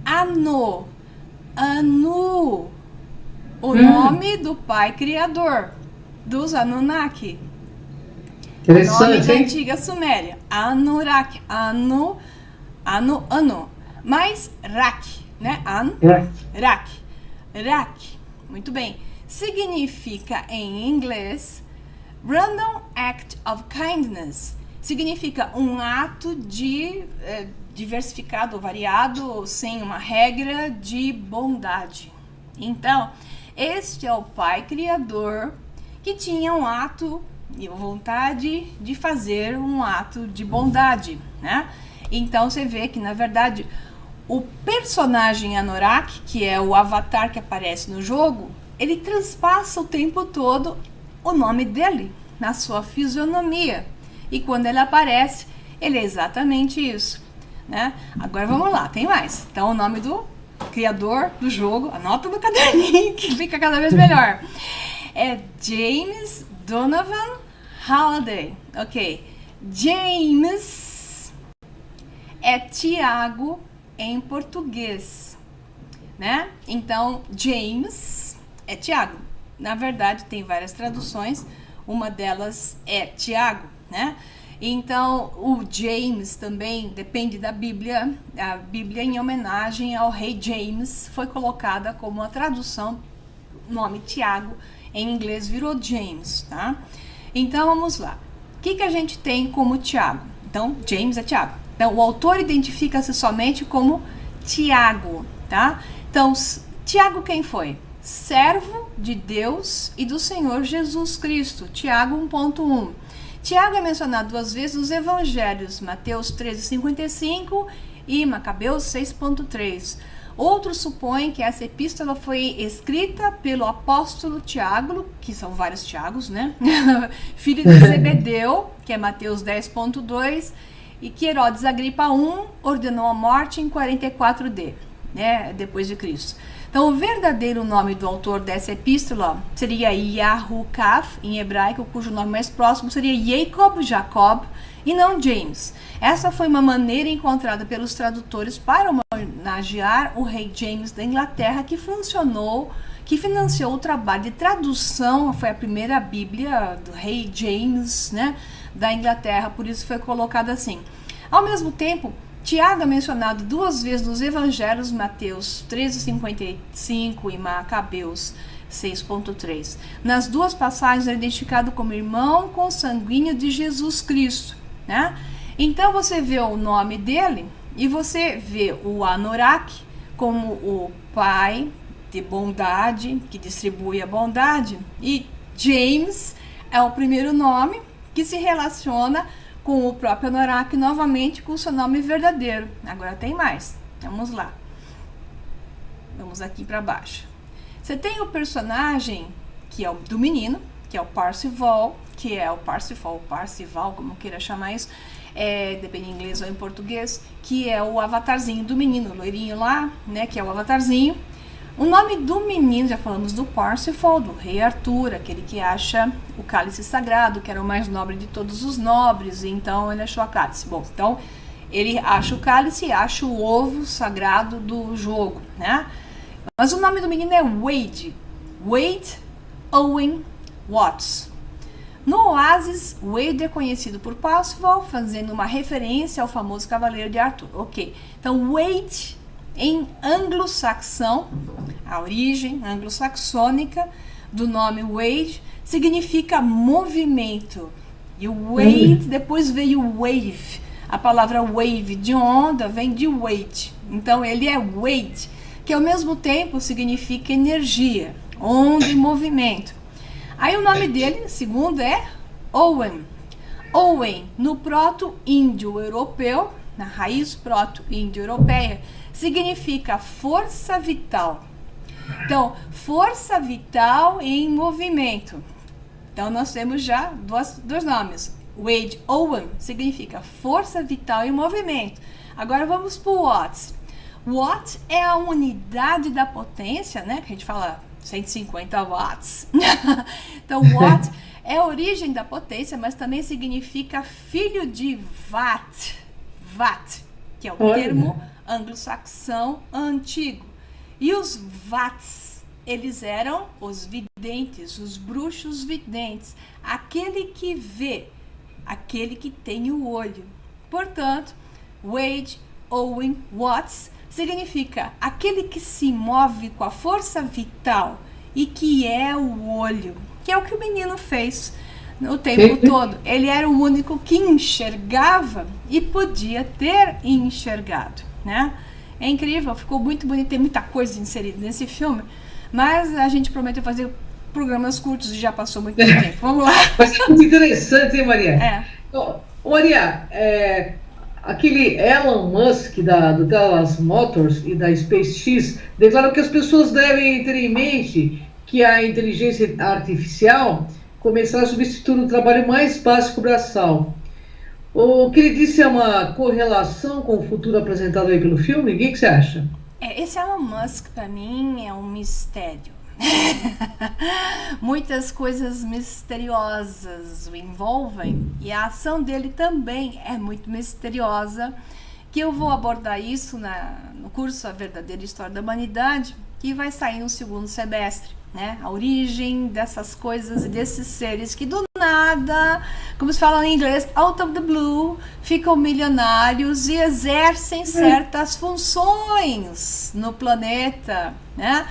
Anu. O nome do pai criador dos Anunnaki. O nome da antiga Suméria. Anorak. Anu. Mais Rak, né? Rak. Muito bem. Significa em inglês Random Act of Kindness. Significa um ato de diversificado, variado, sem uma regra de bondade. Então, este é o pai criador que tinha um ato e vontade de fazer um ato de bondade, né? Então você vê que na verdade o personagem Anorak, que é o avatar que aparece no jogo, ele transpassa o tempo todo o nome dele na sua fisionomia. E quando ele aparece, ele é exatamente isso, né? Agora vamos lá, tem mais. Então o nome do criador do jogo, anota no caderninho que fica cada vez melhor. É James Donovan Howday. Ok. James é Tiago em português, né? Então, James é Tiago. Na verdade, tem várias traduções. Uma delas é Tiago, né? Então, o James também depende da Bíblia. A Bíblia, em homenagem ao rei James, foi colocada como a tradução. O nome Tiago, em inglês, virou James, tá? Então, vamos lá. O que a gente tem como Tiago? Então, James é Tiago. Então, o autor identifica-se somente como Tiago, tá? Então, Tiago quem foi? Servo de Deus e do Senhor Jesus Cristo. Tiago 1.1. Tiago é mencionado duas vezes nos evangelhos, Mateus 13:55 e Macabeus 6.3. Outros supõem que essa epístola foi escrita pelo apóstolo Tiago, que são vários Tiagos, né? Filho de Zebedeu, que é Mateus 10.2, e que Herodes Agripa I ordenou a morte em 44 né, depois de Cristo. Então, o verdadeiro nome do autor dessa epístola seria Yahu-Kaf, em hebraico, cujo nome mais próximo seria Jacob, e não James. Essa foi uma maneira encontrada pelos tradutores para homenagear o rei James da Inglaterra, que financiou o trabalho de tradução, foi a primeira Bíblia do rei James, né, da Inglaterra, por isso foi colocado assim. Ao mesmo tempo, Tiago é mencionado duas vezes nos evangelhos, Mateus 13:55 e Macabeus 6.3. Nas duas passagens é identificado como irmão consanguíneo de Jesus Cristo, né? Então você vê o nome dele e você vê o Anorak como o pai de bondade, que distribui a bondade, e James é o primeiro nome que se relaciona com o próprio Anorak novamente com o seu nome verdadeiro. Agora tem mais. Vamos lá. Vamos aqui para baixo. Você tem o personagem que é o do menino, que é o Parzival, Parzival, como queira chamar isso, depende em inglês ou em português, que é o avatarzinho do menino, o loirinho lá, né, que é o avatarzinho. O nome do menino, já falamos do Parzival, do rei Arthur, aquele que acha o cálice sagrado, que era o mais nobre de todos os nobres, e então ele achou a cálice. Bom, então ele acha o cálice e acha o ovo sagrado do jogo, né? Mas o nome do menino é Wade Owen Watts. No Oasis, Wade é conhecido por Parzival, fazendo uma referência ao famoso Cavaleiro de Arthur. Ok, então Wade, em anglo-saxão, a origem anglo-saxônica do nome Wade significa movimento. E o Wade, depois veio wave. A palavra wave de onda vem de weight. Então ele é Wade, que ao mesmo tempo significa energia, onda e movimento. Aí o nome dele, segundo, é Owen. Owen, no proto-índio-europeu, na raiz proto-índio-europeia, significa força vital. Então, força vital em movimento. Então, nós temos já dois nomes. Wade Owen significa força vital em movimento. Agora vamos para o Watts. Watt é a unidade da potência, né? Que a gente fala 150 watts. Então, watt é a origem da potência, mas também significa filho de watt. Watt, que é o termo anglo-saxão antigo. E os watts, eles eram os videntes, os bruxos videntes, aquele que vê, aquele que tem o olho. Portanto, Wade Owen Watts significa aquele que se move com a força vital e que é o olho, que é o que o menino fez o tempo todo. Ele era o único que enxergava e podia ter enxergado, né? É incrível, ficou muito bonito, tem muita coisa inserida nesse filme, mas a gente prometeu fazer programas curtos e já passou muito tempo. Vamos lá. Mas é muito interessante, hein, Maria? Então, Maria, aquele Elon Musk do Tesla Motors e da SpaceX declarou que as pessoas devem ter em mente que a inteligência artificial começará a substituir o trabalho mais básico braçal. O que ele disse é uma correlação com o futuro apresentado aí pelo filme? O que você acha? Esse Elon Musk, para mim, é um mistério. Muitas coisas misteriosas o envolvem e a ação dele também é muito misteriosa, que eu vou abordar isso no curso A Verdadeira História da Humanidade, que vai sair no segundo semestre, né? A origem dessas coisas e desses seres que do nada, como se fala em inglês, out of the blue, ficam milionários e exercem certas funções no planeta, né?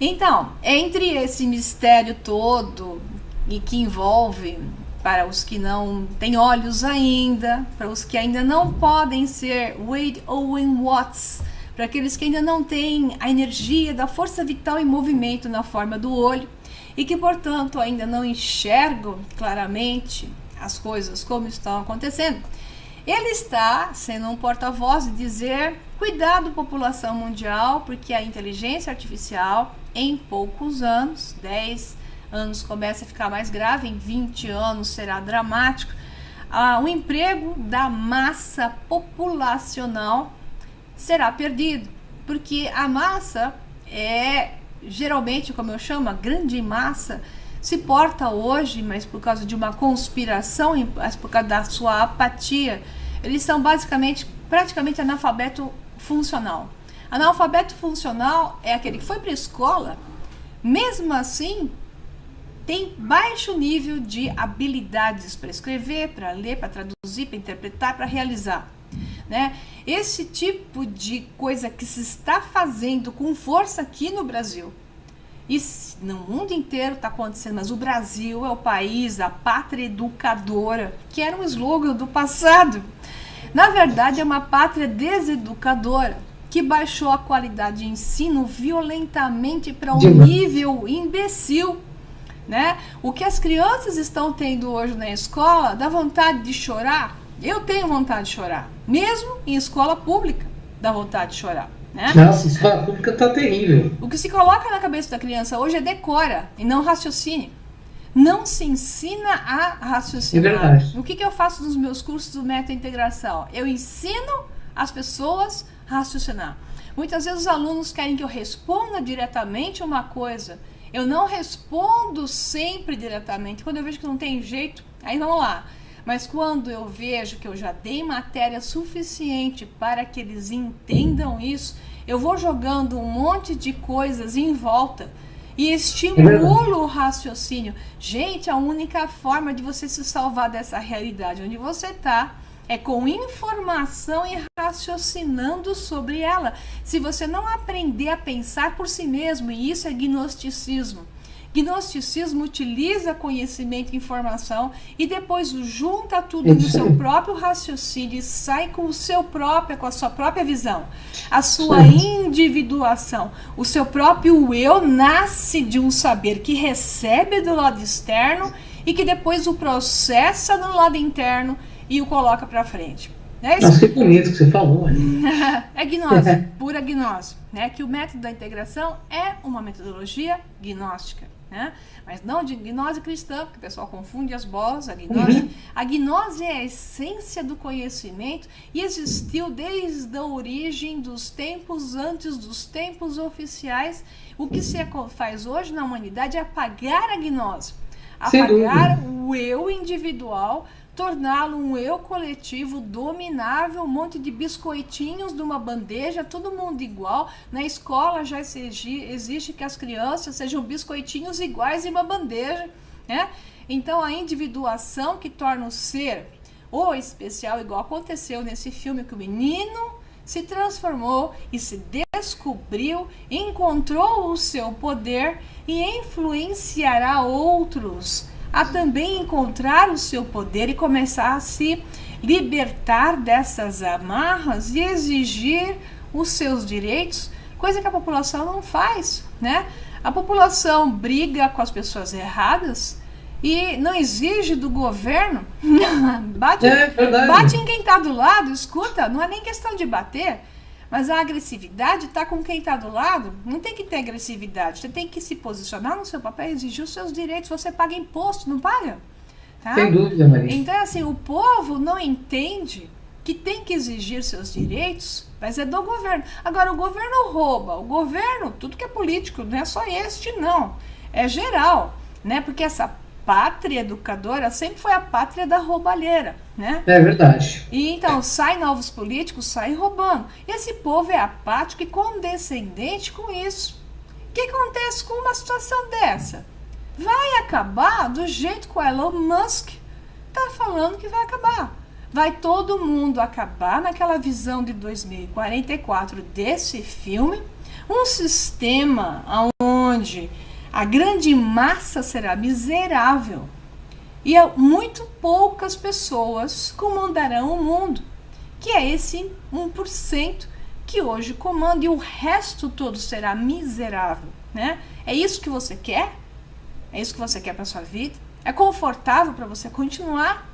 Então, entre esse mistério todo e que envolve, para os que não têm olhos ainda, para os que ainda não podem ser Wade Owen Watts, para aqueles que ainda não têm a energia da força vital em movimento na forma do olho e que, portanto, ainda não enxergam claramente as coisas como estão acontecendo, ele está sendo um porta-voz de dizer: cuidado, população mundial, porque a inteligência artificial, em poucos anos, 10 anos começa a ficar mais grave, em 20 anos será dramático, o emprego da massa populacional será perdido, porque a massa geralmente, como eu chamo, a grande massa, se porta hoje, mas por causa de uma conspiração, mas por causa da sua apatia, eles são praticamente analfabeto funcional. Analfabeto funcional é aquele que foi para a escola, mesmo assim tem baixo nível de habilidades para escrever, para ler, para traduzir, para interpretar, para realizar, né? Esse tipo de coisa que se está fazendo com força aqui no Brasil, e no mundo inteiro está acontecendo, mas o Brasil é o país, a pátria educadora, que era um slogan do passado. Na verdade, é uma pátria deseducadora, que baixou a qualidade de ensino violentamente para um nível imbecil, né? O que as crianças estão tendo hoje na escola dá vontade de chorar, Eu tenho vontade de chorar. Mesmo em escola pública, dá vontade de chorar. Né? Nossa, a escola pública tá terrível. O que se coloca na cabeça da criança hoje é decora e não raciocínio. Não se ensina a raciocinar. É verdade. O que eu faço nos meus cursos do Método Integração? Eu ensino as pessoas a raciocinar. Muitas vezes os alunos querem que eu responda diretamente uma coisa. Eu não respondo sempre diretamente. Quando eu vejo que não tem jeito, aí vamos lá. Mas quando eu vejo que eu já dei matéria suficiente para que eles entendam isso, eu vou jogando um monte de coisas em volta e estimulo o raciocínio. Gente, a única forma de você se salvar dessa realidade onde você está é com informação e raciocinando sobre ela. Se você não aprender a pensar por si mesmo, e isso é gnosticismo. Gnosticismo utiliza conhecimento e informação e depois junta tudo no seu próprio raciocínio e sai com a sua própria visão, a sua individuação. O seu próprio eu nasce de um saber que recebe do lado externo e que depois o processa no lado interno e o coloca para frente. Nossa, que bonito que você falou. É gnose, pura gnose. Né? Que o método da integração é uma metodologia gnóstica. Né? Mas não de gnose cristã, porque o pessoal confunde as bolas. A gnose é a essência do conhecimento e existiu desde a origem dos tempos antes dos tempos oficiais. O que se faz hoje na humanidade é apagar a gnose, apagar o eu individual, torná-lo um eu coletivo dominável, um monte de biscoitinhos de uma bandeja, todo mundo igual. Na escola já existe que as crianças sejam biscoitinhos iguais em uma bandeja, né? Então a individuação que torna o ser o especial, igual aconteceu nesse filme, que o menino se transformou e se descobriu, encontrou o seu poder e influenciará outros a também encontrar o seu poder e começar a se libertar dessas amarras e exigir os seus direitos, coisa que a população não faz, né? A população briga com as pessoas erradas e não exige do governo, bate em quem está do lado, escuta, não é nem questão de bater, mas a agressividade está com quem está do lado. Não tem que ter agressividade. Você tem que se posicionar no seu papel e exigir os seus direitos. Você paga imposto, não paga? Tá? Sem dúvida, Maria. Então, assim, o povo não entende que tem que exigir seus direitos, mas é do governo. Agora, o governo rouba. O governo, tudo que é político, não é só este, não. É geral, né? Porque essa pátria educadora sempre foi a pátria da roubalheira, né? É verdade. E então, sai novos políticos, saem roubando. E esse povo é apático e condescendente com isso. O que acontece com uma situação dessa? Vai acabar do jeito que o Elon Musk está falando que vai acabar. Vai todo mundo acabar naquela visão de 2044 desse filme, um sistema onde a grande massa será miserável e muito poucas pessoas comandarão o mundo, que é esse 1% que hoje comanda, e o resto todo será miserável, né? É isso que você quer? É isso que você quer para sua vida? É confortável para você continuar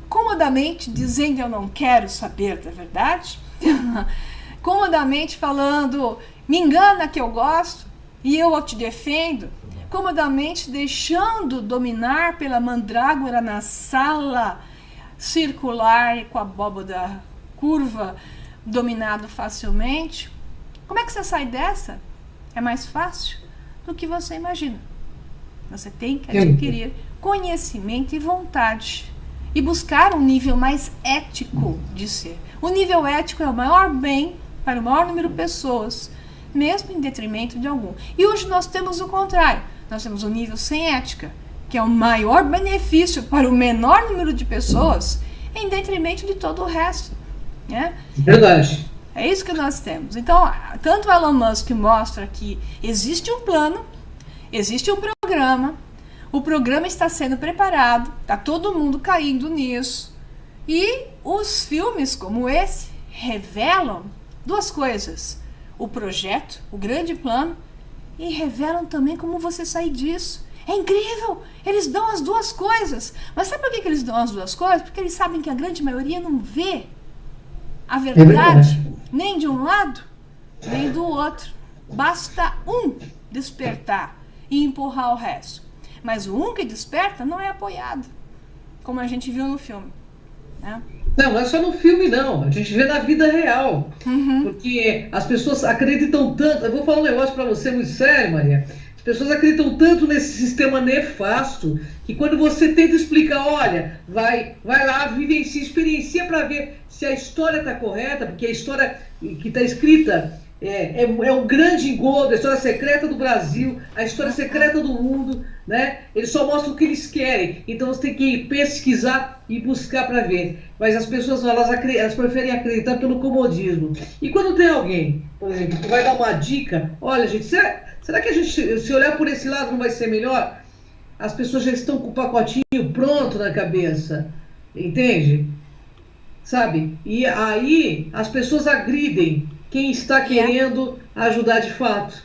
comodamente dizendo eu não quero saber da verdade? Comodamente falando, me engana que eu gosto e eu te defendo? Comodamente deixando dominar pela mandrágora na sala circular e com a abóboda curva dominado facilmente? Como é que você sai dessa? É mais fácil do que você imagina. Você tem que adquirir conhecimento e vontade e buscar um nível mais ético de ser. O nível ético é o maior bem para o maior número de pessoas, mesmo em detrimento de algum. E hoje nós temos o contrário. Nós temos um nível sem ética, que é o maior benefício para o menor número de pessoas, em detrimento de todo o resto, né? Verdade. É isso que nós temos. Então, tanto o Elon Musk mostra que existe um plano, existe um programa, o programa está sendo preparado, está todo mundo caindo nisso, e os filmes como esse revelam duas coisas: o projeto, o grande plano, e revelam também como você sair disso. É incrível! Eles dão as duas coisas. Mas sabe por que eles dão as duas coisas? Porque eles sabem que a grande maioria não vê a verdade, nem de um lado, nem do outro. Basta um despertar e empurrar o resto. Mas o um que desperta não é apoiado, como a gente viu no filme, né? Não é só no filme, não. A gente vê na vida real. Porque as pessoas acreditam tanto. Eu vou falar um negócio para você muito sério, Maria. As pessoas acreditam tanto nesse sistema nefasto que quando você tenta explicar, olha, vai lá, vivencia, experiencia para ver se a história está correta, porque a história que está escrita é um grande engodo, a história secreta do Brasil, a história secreta do mundo, né? Eles só mostram o que eles querem, então você tem que pesquisar e buscar para ver. Mas as pessoas elas preferem acreditar pelo comodismo. E quando tem alguém, por exemplo, que vai dar uma dica, olha, gente, será que a gente, se olhar por esse lado, não vai ser melhor? As pessoas já estão com o pacotinho pronto na cabeça, entende? Sabe? E aí as pessoas agridem quem está querendo ajudar de fato.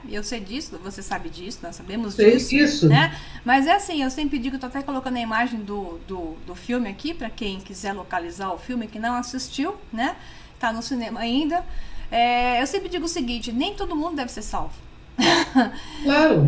Eu sei disso, você sabe disso, nós sabemos Sei disso. Isso. Né? Mas é assim, eu sempre digo, estou até colocando a imagem do filme aqui, para quem quiser localizar o filme que não assistiu, né? Tá no cinema ainda. Eu sempre digo o seguinte, nem todo mundo deve ser salvo. Claro,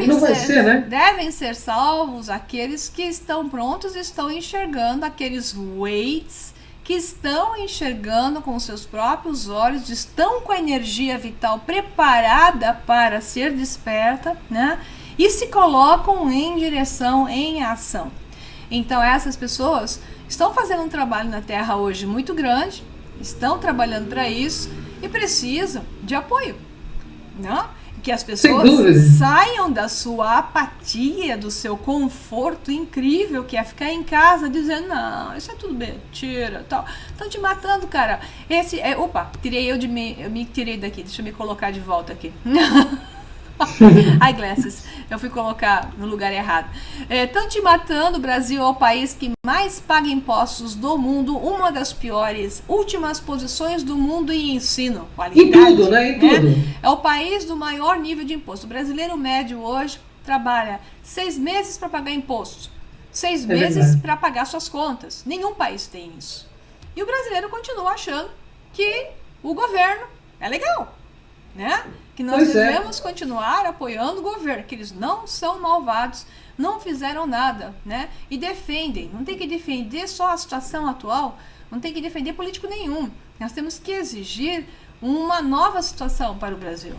não vai ser, né? Devem ser salvos aqueles que estão prontos e estão enxergando, aqueles weights que estão enxergando com seus próprios olhos, estão com a energia vital preparada para ser desperta, né? E se colocam em direção, em ação. Então essas pessoas estão fazendo um trabalho na Terra hoje muito grande, estão trabalhando para isso e precisam de apoio, né? Que as pessoas saiam da sua apatia, do seu conforto incrível, que é ficar em casa dizendo, não, isso é tudo mentira, tal. Estão te matando, cara. Opa, eu me tirei daqui, deixa eu me colocar de volta aqui. Ai, Glasses, eu fui colocar no lugar errado. Estão te matando. O Brasil é o país que mais paga impostos do mundo, uma das piores, últimas posições do mundo em ensino, qualidade. Em tudo, né? Em tudo. É o país do maior nível de imposto. O brasileiro médio hoje trabalha 6 meses para pagar impostos, 6 meses para pagar suas contas. Nenhum país tem isso. E o brasileiro continua achando que o governo é legal, né? Que nós devemos continuar apoiando o governo, que eles não são malvados, não fizeram nada, né? E defendem, não tem que defender só a situação atual, não tem que defender político nenhum. Nós temos que exigir uma nova situação para o Brasil.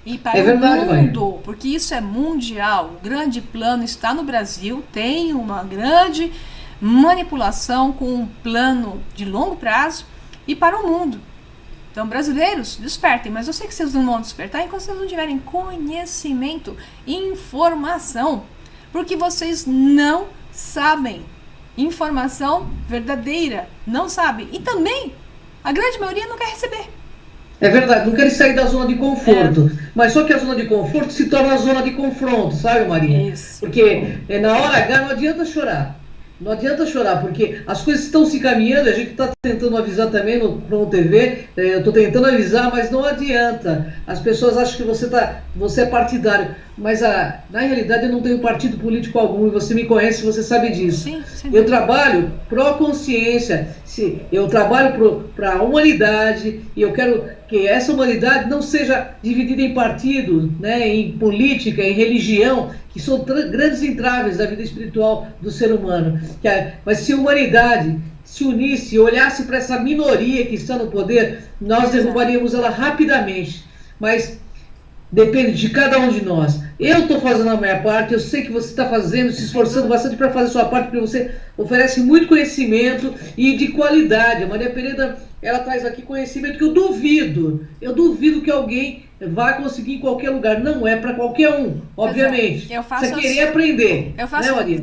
E para o mundo, porque isso é mundial. O grande plano está no Brasil, tem uma grande manipulação com um plano de longo prazo e para o mundo. Então, brasileiros, despertem, mas eu sei que vocês não vão despertar enquanto vocês não tiverem conhecimento, informação, porque vocês não sabem. Informação verdadeira, não sabem. E também, a grande maioria não quer receber. É verdade, não querem sair da zona de conforto. Mas só que a zona de conforto se torna a zona de confronto, sabe, Maria? Isso. Porque na hora H não adianta chorar. Não adianta chorar, porque as coisas estão se caminhando, a gente está tentando avisar também no Pronto TV, eu estou tentando avisar, mas não adianta. As pessoas acham que você é partidário, mas na realidade eu não tenho partido político algum, e você me conhece, você sabe disso. Sim. Eu trabalho pró-consciência, eu trabalho para a humanidade, e eu quero que essa humanidade não seja dividida em partidos, né, em política, em religião, que são grandes entraves da vida espiritual do ser humano. Mas se a humanidade se unisse e olhasse para essa minoria que está no poder, nós derrubaríamos ela rapidamente. Mas depende de cada um de nós. Eu estou fazendo a minha parte, eu sei que você está fazendo, se esforçando bastante para fazer a sua parte, porque você oferece muito conhecimento e de qualidade. A Maria Pereira, ela traz aqui conhecimento que eu duvido que alguém vai conseguir em qualquer lugar. Não é para qualquer um, obviamente. Você querer aprender. Eu faço de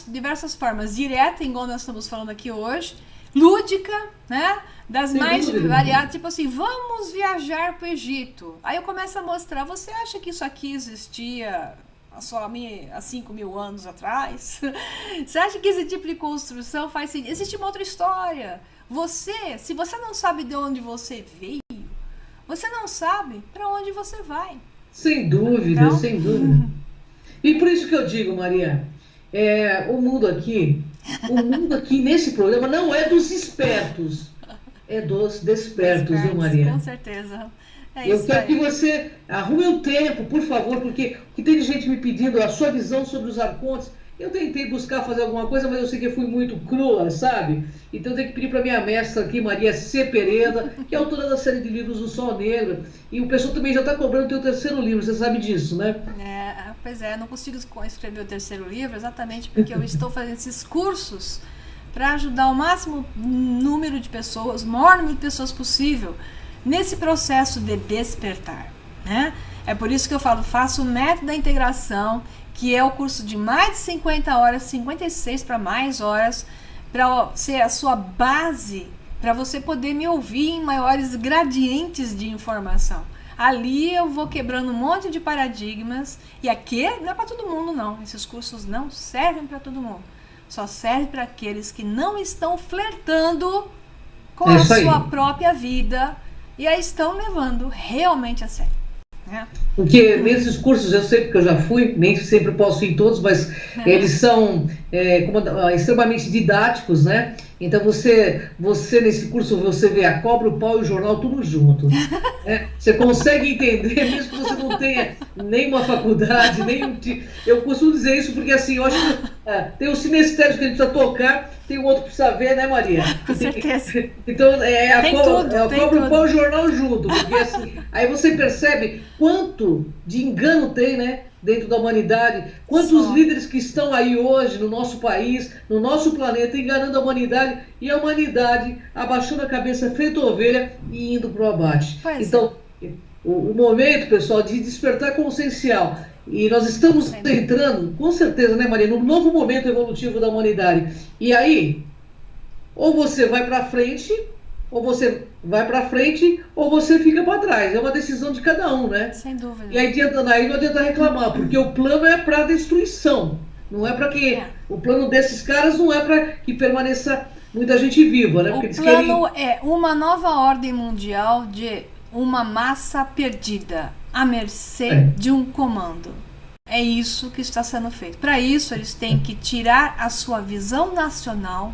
diversas formas. Direta, igual nós estamos falando aqui hoje. Lúdica, né? Das mais variadas, tipo assim, vamos viajar para o Egito. Aí eu começo a mostrar, você acha que isso aqui existia só há 5 mil anos atrás? Você acha que esse tipo de construção faz sentido? Existe uma outra história. Se você não sabe de onde você veio, você não sabe para onde você vai. Sem dúvida, sem dúvida. E por isso que eu digo, Maria, o mundo aqui nesse programa não é dos espertos, é dos despertos, viu, Maria? Com certeza. É Eu isso quero que aí. você arrume um tempo, por favor, porque tem gente me pedindo a sua visão sobre os arcontes. Eu tentei buscar fazer alguma coisa, mas eu sei que eu fui muito crua, sabe? Então eu tenho que pedir para minha mestra aqui, Maria C. Pereira, que é autora da série de livros O Sol Negro. E o pessoal também já está cobrando o teu terceiro livro, você sabe disso, né? Pois é, eu não consigo escrever o terceiro livro exatamente porque eu estou fazendo esses cursos para ajudar o máximo número de pessoas, o maior número de pessoas possível nesse processo de despertar, né? É por isso que eu falo, faço o método da integração, que é o curso de mais de 50 horas, 56 para mais horas, para ser a sua base, para você poder me ouvir em maiores gradientes de informação. Ali eu vou quebrando um monte de paradigmas, e aqui não é para todo mundo não, esses cursos não servem para todo mundo, só serve para aqueles que não estão flertando com a sua própria vida e a estão levando realmente a sério. Porque nesses cursos, eu sei porque eu já fui, nem sempre posso ir em todos, mas eles são extremamente didáticos, né? Então você nesse curso, você vê a cobra, o pau e o jornal tudo junto. Né? Você consegue entender, mesmo que você não tenha nenhuma faculdade, eu costumo dizer isso porque assim, eu acho que tem o sinestésico que a gente precisa tocar, tem o outro que precisa ver, né, Maria? Com certeza. Então, a cobra, o pau e o jornal junto, porque assim, aí você percebe quanto de engano tem, né, dentro da humanidade, quantos líderes que estão aí hoje no nosso país, no nosso planeta, enganando a humanidade, e a humanidade abaixando a cabeça feito ovelha e indo para o abate. Então, o momento, pessoal, de despertar consciencial, e nós estamos entrando, com certeza, né, Maria, num novo momento evolutivo da humanidade. E aí, ou você vai para frente, ou você fica para trás. É uma decisão de cada um, né? Sem dúvida. E aí não adianta reclamar, porque o plano é para destruição. Não é para que... O plano desses caras não é para que permaneça muita gente viva, né? Porque o plano é uma nova ordem mundial de uma massa perdida, à mercê de um comando. É isso que está sendo feito. Para isso, eles têm que tirar a sua visão nacional,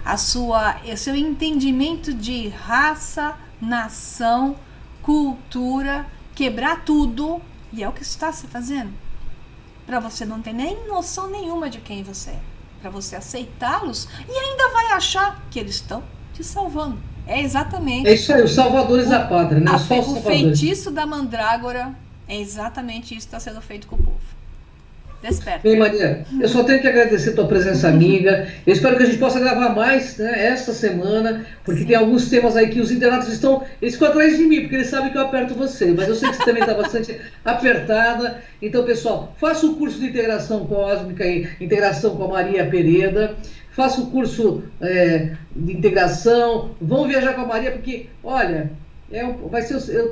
o seu entendimento de raça, nação, cultura, quebrar tudo, e é o que está se fazendo. Para você não ter nem noção nenhuma de quem você é. Para você aceitá-los e ainda vai achar que eles estão te salvando. É exatamente. É isso aí, os salvadores da pátria, né? O feitiço da mandrágora é exatamente isso que está sendo feito com o povo. Desperta. Bem, Maria, eu só tenho que agradecer a tua presença, amiga. Eu espero que a gente possa gravar mais, né, esta semana, porque tem alguns temas aí que os internautas eles ficam atrás de mim, porque eles sabem que eu aperto você, mas eu sei que você também está bastante apertada. Então, pessoal, faça o curso de integração cósmica e integração com a Maria Pereira. Faça o curso de integração, vão viajar com a Maria, porque, olha, eu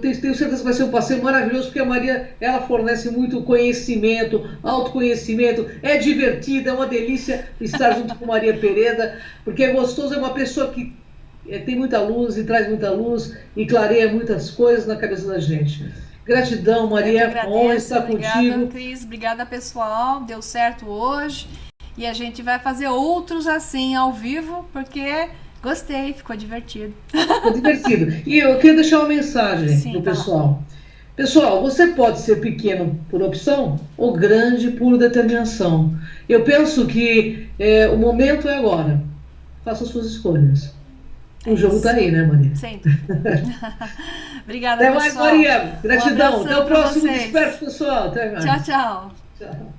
tenho certeza que vai ser um passeio maravilhoso, porque a Maria, ela fornece muito conhecimento, autoconhecimento, é divertida, é uma delícia estar junto com Maria Pereira, porque é gostoso, é uma pessoa que tem muita luz e traz muita luz e clareia muitas coisas na cabeça da gente. Gratidão, Maria, honra estar contigo. Cris, obrigada, pessoal, deu certo hoje. E a gente vai fazer outros assim ao vivo, porque gostei, ficou divertido. Ficou divertido. E eu queria deixar uma mensagem pro pessoal. Pessoal, você pode ser pequeno por opção ou grande por determinação. Eu penso que o momento é agora. Faça as suas escolhas. O jogo está aí, né, Maria? Sem dúvida. Obrigada, pessoal. Até mais, Maria. Gratidão. Um até o próximo Desperto, pessoal. Até mais. Tchau, tchau. Tchau.